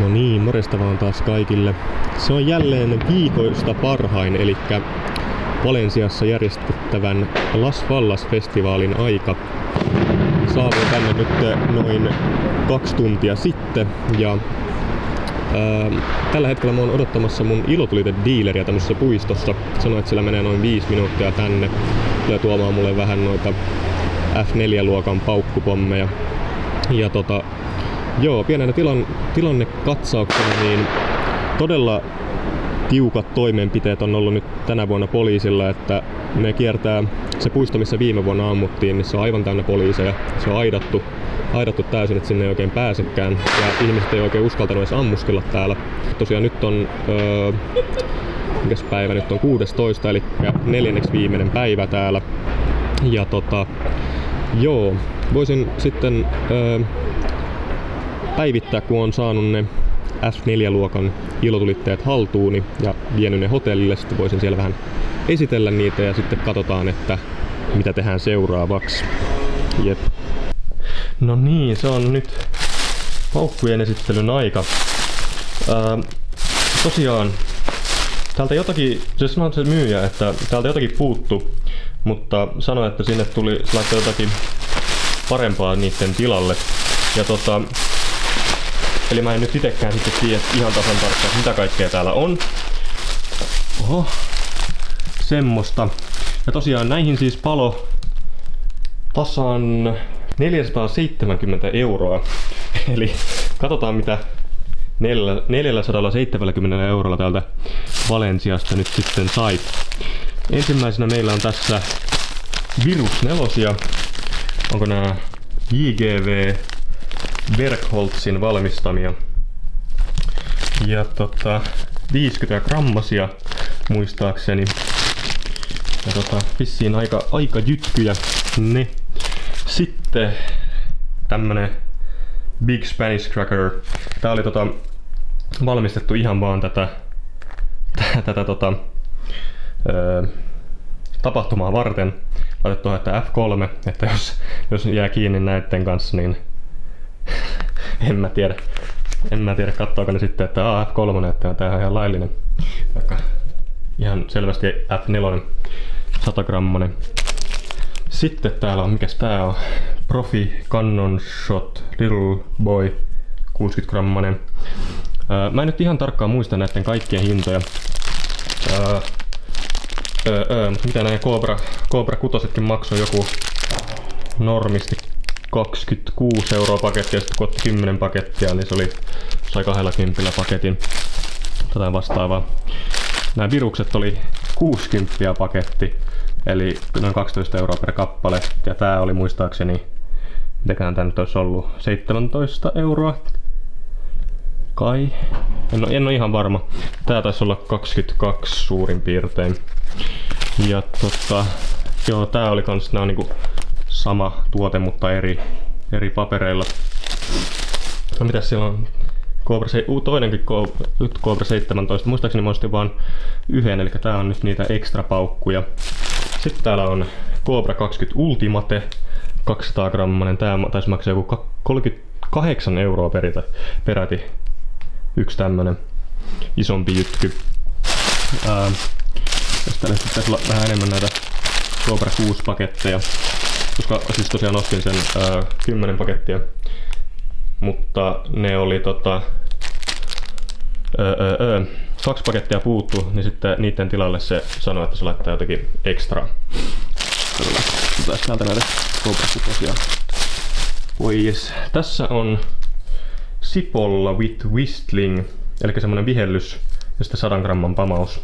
No niin, morjesta vaan taas kaikille. Se on jälleen viikoista parhain, eli Valensiassa järjestettävän Las Fallas-festivaalin aika. Saavuin tänne nyt noin 2 tuntia sitten ja tällä hetkellä mä oon odottamassa mun ilotulitedealeria tämmöisessä puistossa. Sanoin, että sillä menee noin 5 minuuttia tänne. Tulee tuomaan mulle vähän noita F4-luokan paukkupommeja. Ja joo, pienenä tilannekatsauksena, niin todella tiukat toimenpiteet on ollut nyt tänä vuonna poliisilla, että ne kiertää se puisto, missä viime vuonna ammuttiin, niin se on aivan täynnä poliiseja. Se on aidattu täysin, että sinne ei oikein pääsekään ja ihmiset ei oikein uskaltanut edes ammuskella täällä. Tosiaan nyt on, mikäs päivä nyt on 16, eli 4. viimeinen päivä täällä. Ja joo, voisin sitten päivittää, kun on saanut ne F4-luokan ilotulitteet haltuuni ja vienyt ne hotellille. Sitten voisin siellä vähän esitellä niitä ja sitten katsotaan, että mitä tehdään seuraavaksi. Jep. No niin, se on nyt paukkujen esittelyn aika. Tosiaan, täältä jotakin, se sanoi se myyjä, että täältä jotakin puuttu, mutta sanoi, että sinne tuli laittaa jotakin parempaa niiden tilalle. Ja eli mä en nyt itekään sitten tiedä ihan tasan tarkkaan, mitä kaikkea täällä on. Oho, semmoista. Ja tosiaan näihin siis palo tasan 470 €. Eli katsotaan mitä 470 € täältä Valensiasta nyt sitten sai. Ensimmäisenä meillä on tässä Virus 4. Onko nää JGV Bergholtzin valmistamia. Ja 50 grammasia muistaakseni. Ja vissiin aika jytkyjä ne. Sitten tämmönen Big Spanish Cracker. Tää oli valmistettu ihan vaan tätä tapahtumaa varten. Laitettu, että F3, että jos jää kiinni näitten kanssa, niin en mä tiedä katsoako ne sitten, että F3, että tää on ihan laillinen. Vaikka ihan selvästi F4, 100 grammanen. Sitten täällä on, mikäs tää on? Profi Cannon Shot Little Boy, 60 grammanen. Mä en nyt ihan tarkkaan muista näiden kaikkien hintoja. Mutta mitä näin Cobra 6 maksoi joku normisti 26 € paketti, ja sitten kun otti 10 pakettia, niin se sai 20 paketin. Jotain vastaavaa. Nämä virukset oli 60 paketti, eli noin 12 € per kappale. Ja tää oli muistaakseni, mitäkään tää nyt olisi ollut, 17 €. Kai? En ole ihan varma. Tää taisi olla 22 suurin piirtein. Ja joo, tää oli kans, nää on niinku sama tuote, mutta eri papereilla. No mitäs siellä on? Toinenkin Cobra 17. Muistaakseni mä ostin vaan yhden, eli tää on nyt niitä ekstra paukkuja. Sitten täällä on Cobra 20 Ultimate, 200 grammanen. Tää taisi maksaa joku 38 € peräti. Yksi tämmönen isompi jytky. Tästä nyt pitäisi olla vähän enemmän näitä Cobra 6 paketteja. Koska siis tosiaan ostin sen 10 pakettia. Mutta ne oli 2 pakettia puuttu, niin sitten niiden tilalle se sanoi, että se laittaa jotakin ekstraa. Otetaan täältä näitä Cobra 6. Voi jes. Tässä on Sipolla with Whistling, eli semmonen vihellys ja sitten 100 gramman pamaus.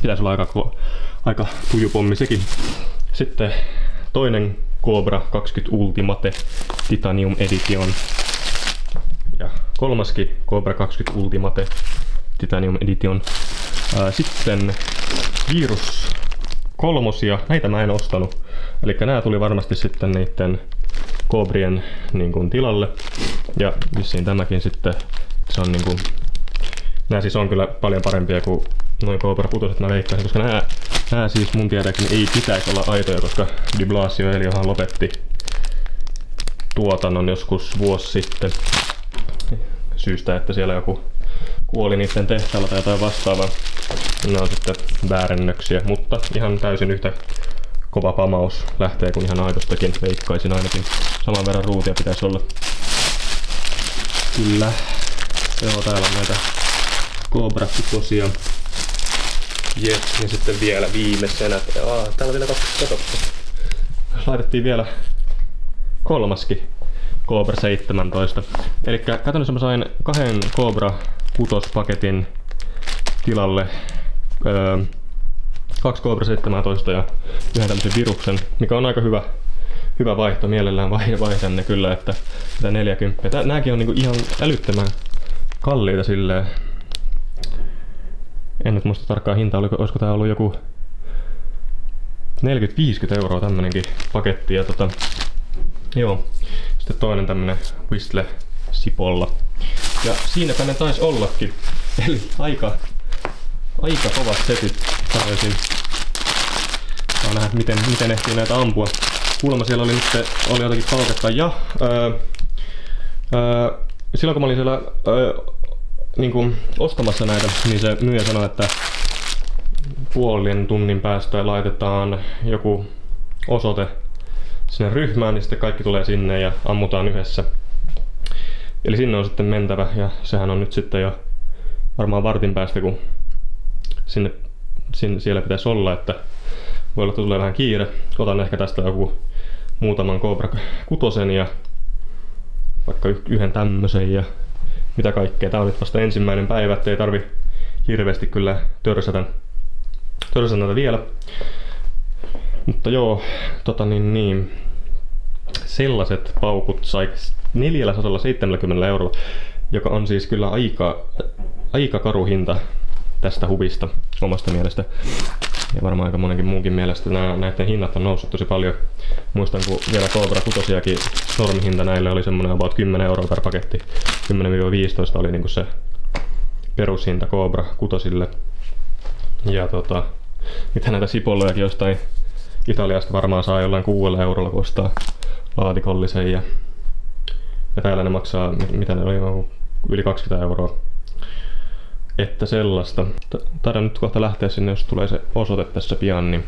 Pitäisi olla aika tujupommi sekin. Sitten toinen Cobra 20 Ultimate Titanium Edition. Ja kolmaskin Cobra 20 Ultimate Titanium Edition. Sitten Virus 3. Näitä mä en ostanut. Eli nämä tuli varmasti sitten niiden Cobrien niin kuin tilalle. Ja vissiin tämäkin sitten, se on niin kuin, nämä siis on kyllä paljon parempia kuin noin Cobra 6 mä veikkaisin, koska nämä siis mun tietääkseni ei pitäisi olla aitoja, koska Di Blasio Eliohan lopetti tuotannon joskus vuosi sitten. syystä, että siellä joku kuoli niiden tehtaalla tai jotain vastaavaa. Ne on sitten väärennöksiä, mutta ihan täysin yhtä kova pamaus lähtee kuin ihan aidostakin, veikkaisin ainakin. Saman verran ruutia pitäisi olla. Kyllä. Joo, täällä on näitä Cobra kutosia. Jes, ja sitten vielä viimeisenä. Täällä on vielä kaksi, kato. Laitettiin vielä kolmaskin Cobra 17. Eli käytännössä mä sain 2 Cobra 6 paketin tilalle 2 Cobra 17 ja yhden tämmöisen viruksen, mikä on aika hyvä vaihto. Mielellään vaihdan ne kyllä, että 40. Nääkin on niinku ihan älyttömän kalliita silleen. En nyt muista tarkkaa hintaa, olisiko tää ollut joku 40-50 € tämmönenkin paketti. Ja joo. Sitten toinen tämmönen Whistle Sipolla. Ja siinäpä ne taisi ollakin. Eli aika kovat setit sanoisin. Saa nähdä miten ehtii näitä ampua. Kuulemma siellä oli nyt oli jotakin pauketta ja silloin kun mä olin siellä niin kuin ostamassa näitä, niin se myyjä sanoi, että puolen tunnin päästä laitetaan joku osoite sinne ryhmään, niin sitten kaikki tulee sinne ja ammutaan yhdessä. Eli sinne on sitten mentävä ja sehän on nyt sitten jo varmaan vartin päästä, kun siellä pitäisi olla, että voi olla, että tulee vähän kiire. Otan ehkä tästä joku muutaman Cobra 6 ja vaikka yhden tämmösen ja mitä kaikkea. Tää on nyt vasta ensimmäinen päivä, ettei tarvi hirveästi kyllä törsätä näitä vielä. Mutta joo, sellaiset paukut sai 470 €, joka on siis kyllä aika karu hinta tästä huvista omasta mielestä. Ja varmaan aika monenkin muunkin mielestä näiden hinnat on noussut tosi paljon. Muistan, kun vielä Cobra 6 normihinta näille oli semmonen about 10 € per paketti. 10-15 oli niinku se perushinta Cobra 6. Ja mitä näitä sipollojakin jostain Italiasta varmaan saa jollain 6 € kun ostaa laatikollisen. Ja täällä ne maksaa, mitä ne oli, yli 20 €. Että sellaista. Taidan nyt kohta lähteä sinne, jos tulee se osoite tässä pian, niin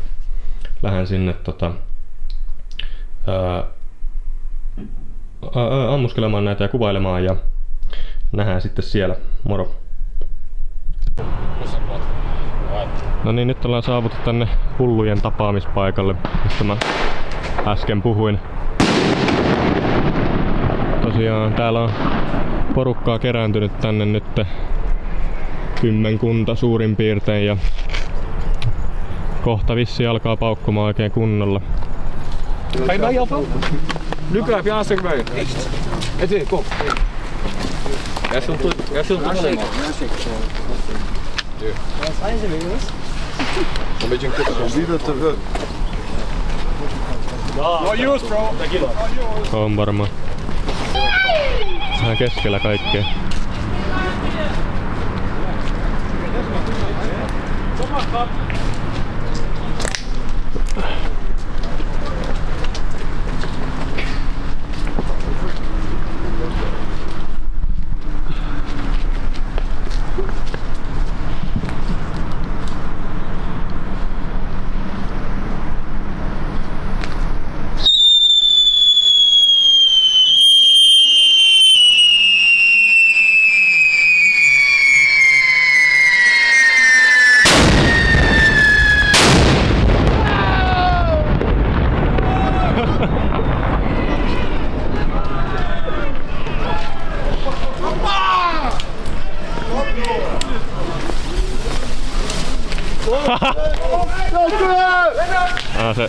lähden sinne ammuskelemaan näitä ja kuvailemaan ja nähdään sitten siellä. Moro! No niin, nyt ollaan saavuttu tänne hullujen tapaamispaikalle, mistä mä äsken puhuin. Tosiaan täällä on porukkaa kerääntynyt tänne nyt kymmenkunta suurin piirtein ja kohta vissi alkaa paukkumaan oikein kunnolla. Ga je mij helpen? Luca, heb je aanstek bij je? Eddie, kom. Jij filmt toch alleen maar? Waar zijn ze weer, jongens? Een beetje een kutter. Wie dat terug? No yours, bro. On varmaan. Vähän keskellä kaikkea. Se.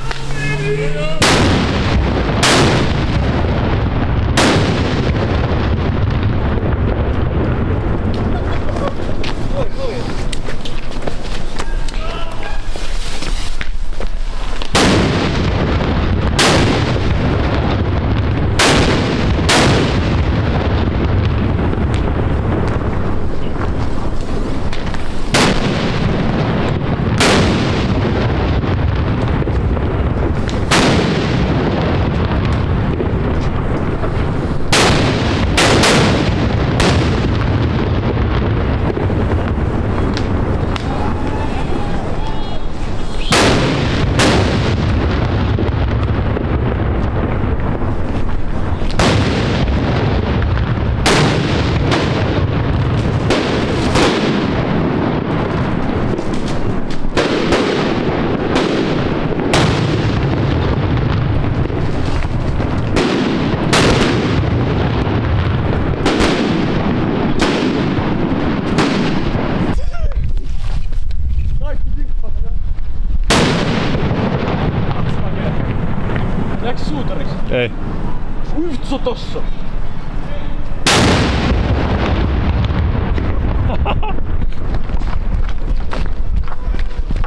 Asu tossa!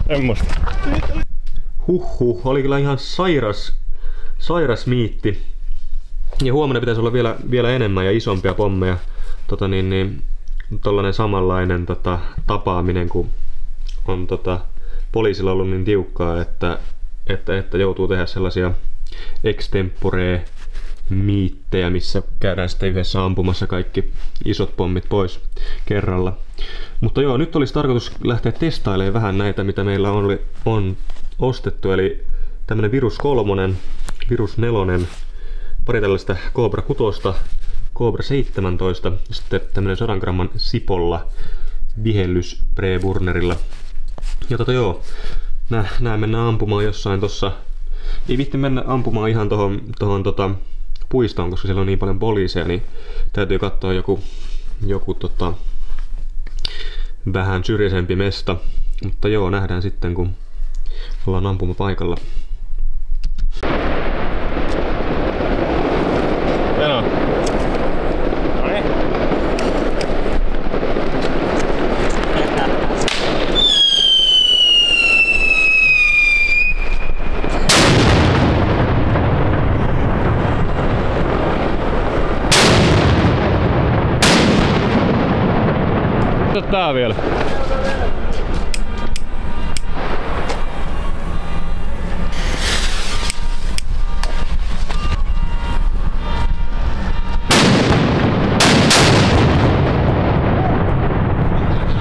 Semmosta. Huhhuh, oli kyllä ihan sairas miitti. Ja huomenna pitäisi olla vielä enemmän ja isompia pommeja. Tollanen samanlainen tapaaminen, kun on poliisilla ollut niin tiukkaa, että joutuu tehdä sellaisia extempore miittejä, missä käydään sitten yhdessä ampumassa kaikki isot pommit pois kerralla. Mutta joo, nyt olisi tarkoitus lähteä testailemaan vähän näitä, mitä meillä on ostettu. Eli tämmönen Virus 3, Virus 4, pari tällaista Cobra 6, Cobra 17 ja sitten tämmönen 100 gramman Sipolla vihellyspreburnerilla. Ja joo, nää mennään ampumaan jossain tossa. Ei viitti mennä ampumaan ihan tohon puistoon, koska siellä on niin paljon poliiseja, niin täytyy katsoa joku vähän syrjäisempi mesta. Mutta joo, nähdään sitten kun ollaan ampumapaikalla. Venä. Tää vielä.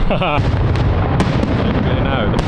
Haha. Ei näytä.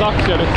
taksia nyt.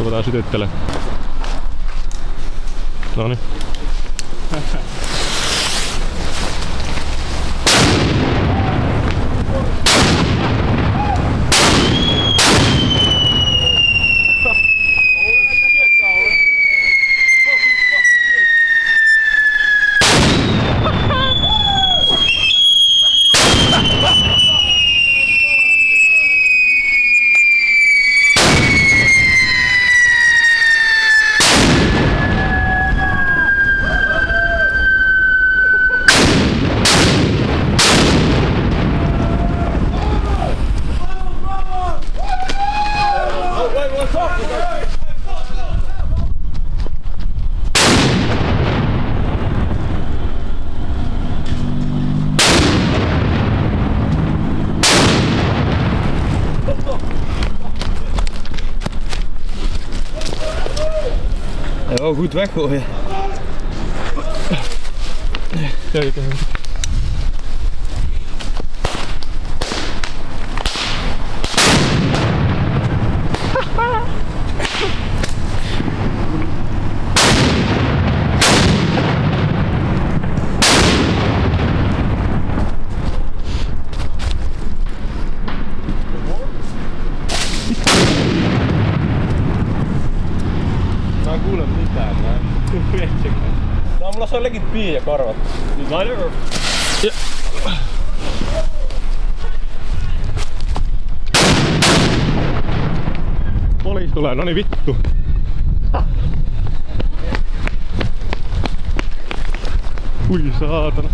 Ruvetaan sytyttelemään. Noniin. Joo, goed weggooien. Kijk. Mä en kuule mitään, mä en vietsikään. No mulla on legit piiä korvat. Poliisi tulee, no niin vittu. Ui saatana.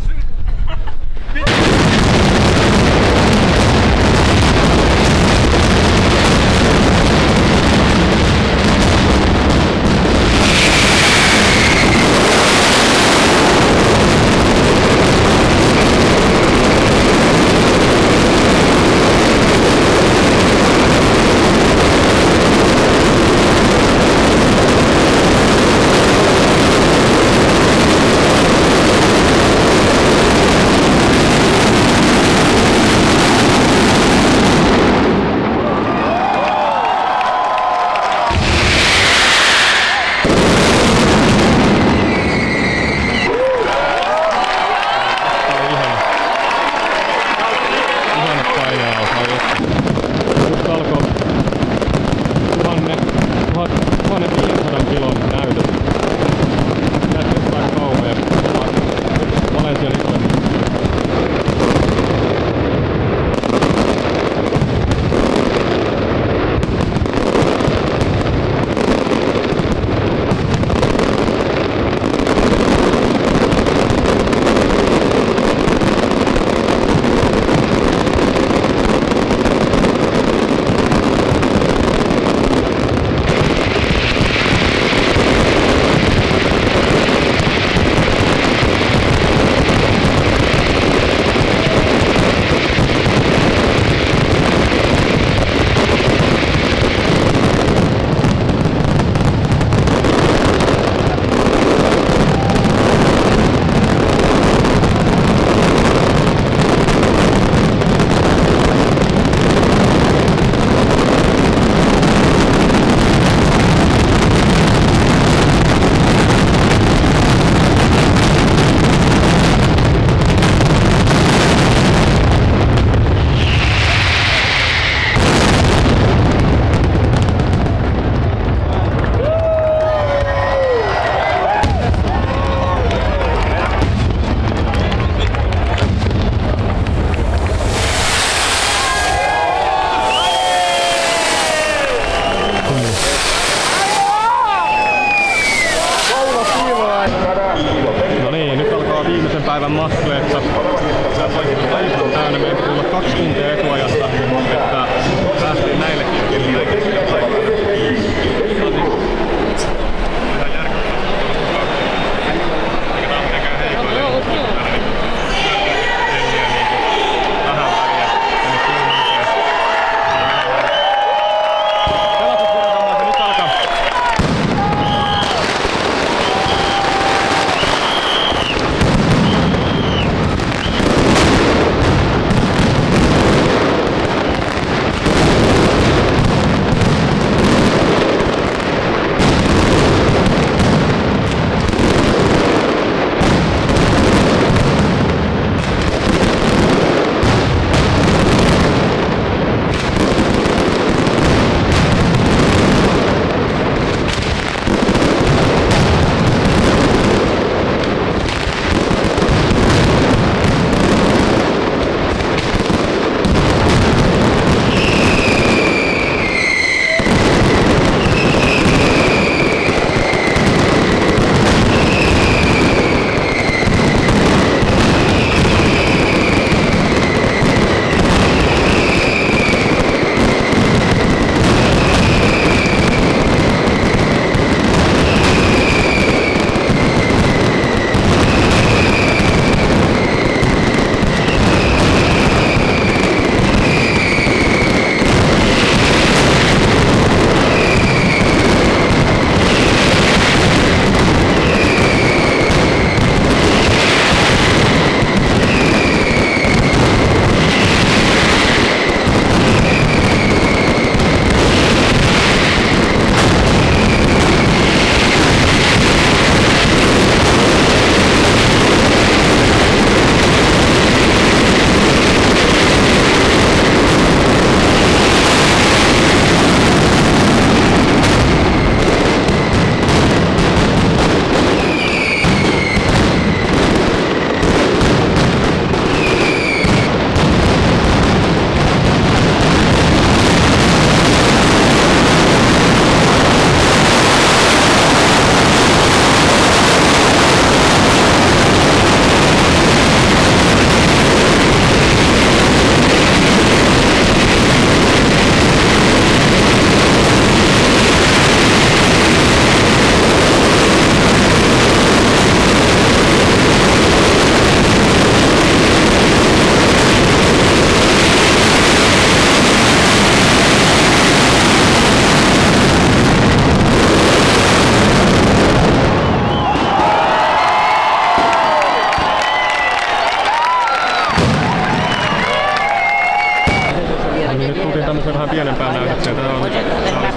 vähän pienempään näytökseen. Tää on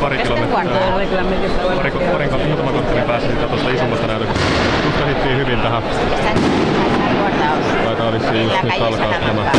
pari kilometriä. Muutama korttelin päässä siitä tuosta isommasta näytöksestä. Just lähdettiin hyvin tähän. Taitaa vissiin just nyt alkaa tämä.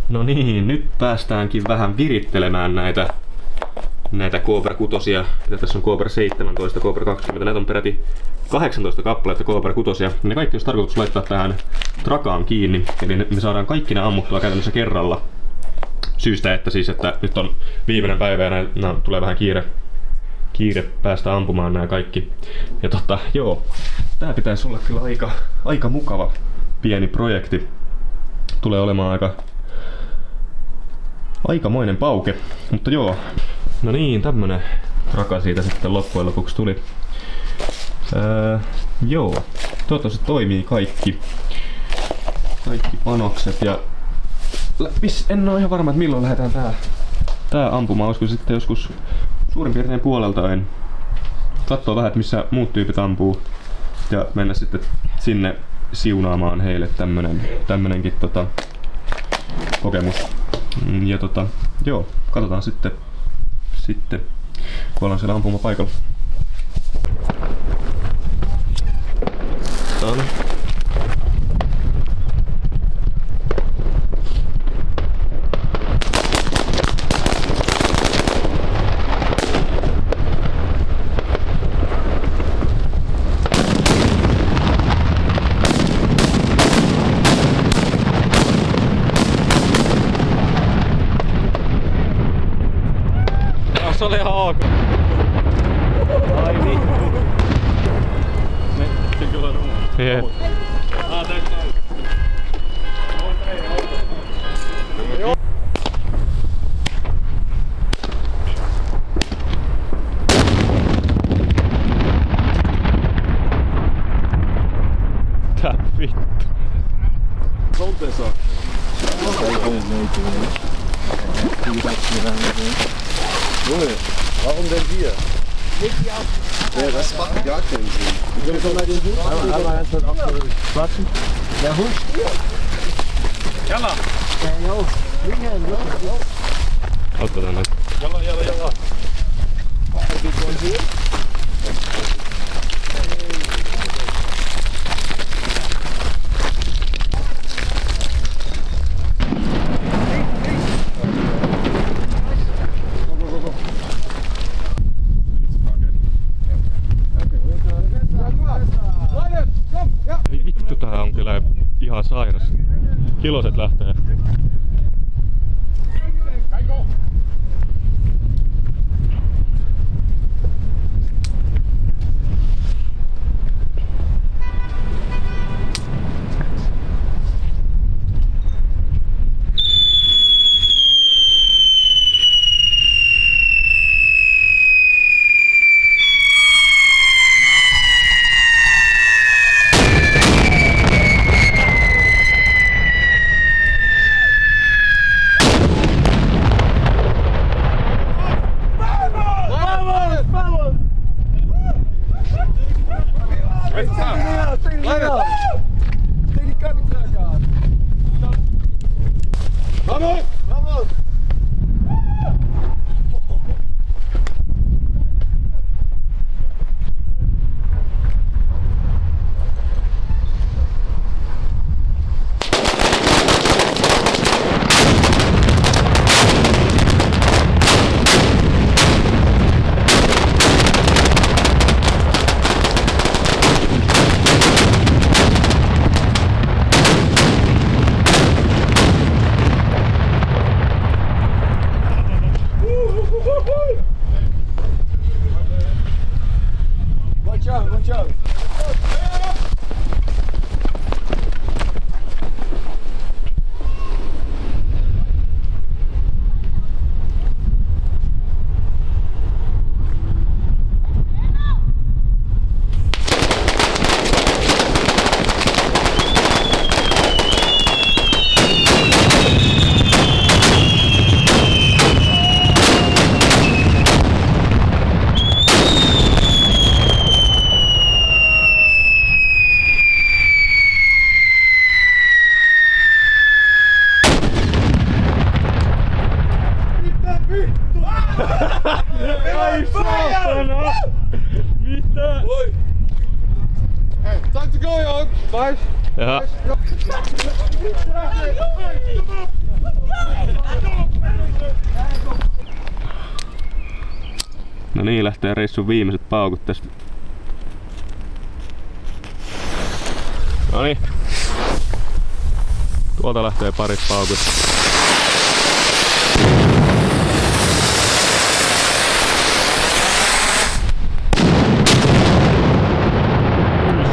No niin, nyt päästäänkin vähän virittelemään näitä Cobra 6, mitä tässä on Cobra 17, Cobra 20, näitä on peräti 18 kappaletta Cobra 6. Ne kaikki olisi tarkoitus laittaa tähän trakaan kiinni, eli me saadaan kaikki ne ammuttua käytännössä kerralla. Syystä, että nyt on viimeinen päivä ja tulee vähän kiire päästä ampumaan nämä kaikki. Ja joo, tää pitäisi olla kyllä aika mukava pieni projekti. Tulee olemaan aikamoinen pauke, mutta joo. No niin, tämmönen raka siitä sitten loppujen lopuksi tuli. Joo, toivottavasti toimii kaikki panokset ja en ole ihan varma, että milloin lähdetään tää ampumaan. Olisiko sitten joskus suurin piirtein puoleltain katsoa vähän, että missä muut tyypit ampuu ja mennä sitten sinne siunaamaan heille tämmönenkin kokemus. Ja joo, katsotaan sitten kun ollaan siellä ampumapaikalla. Se oli ihan ok. Ai vittu. Me kyllä on Jep. Tää vittu. Zonteessa. Junge, warum denn wir? Ja, das macht gar keinen Sinn. Wir können mal den Hund einmal ganz kurz quatschen. Der Hund stirbt. Jalla! Ja, jo. Linken, jo. Otetaan näitä. Jalla. Ei vittu, tää on kyllä ihan sairas. Kiloset lähtee. Vamos! Watch out, watch out. Ai saatana! Mitä? Hey, time to go, Jan! Vijf. Jaha. No niin, lähtee reissun viimeiset paukut tästä. Noniin. Tuolta lähtee parit paukut.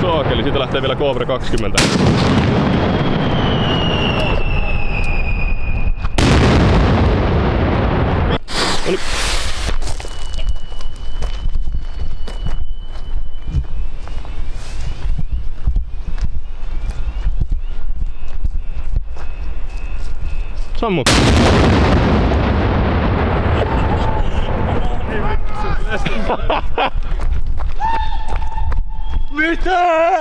Saakeli, siitä lähtee vielä Cobra 20. Noniin. Sammu. Mitä?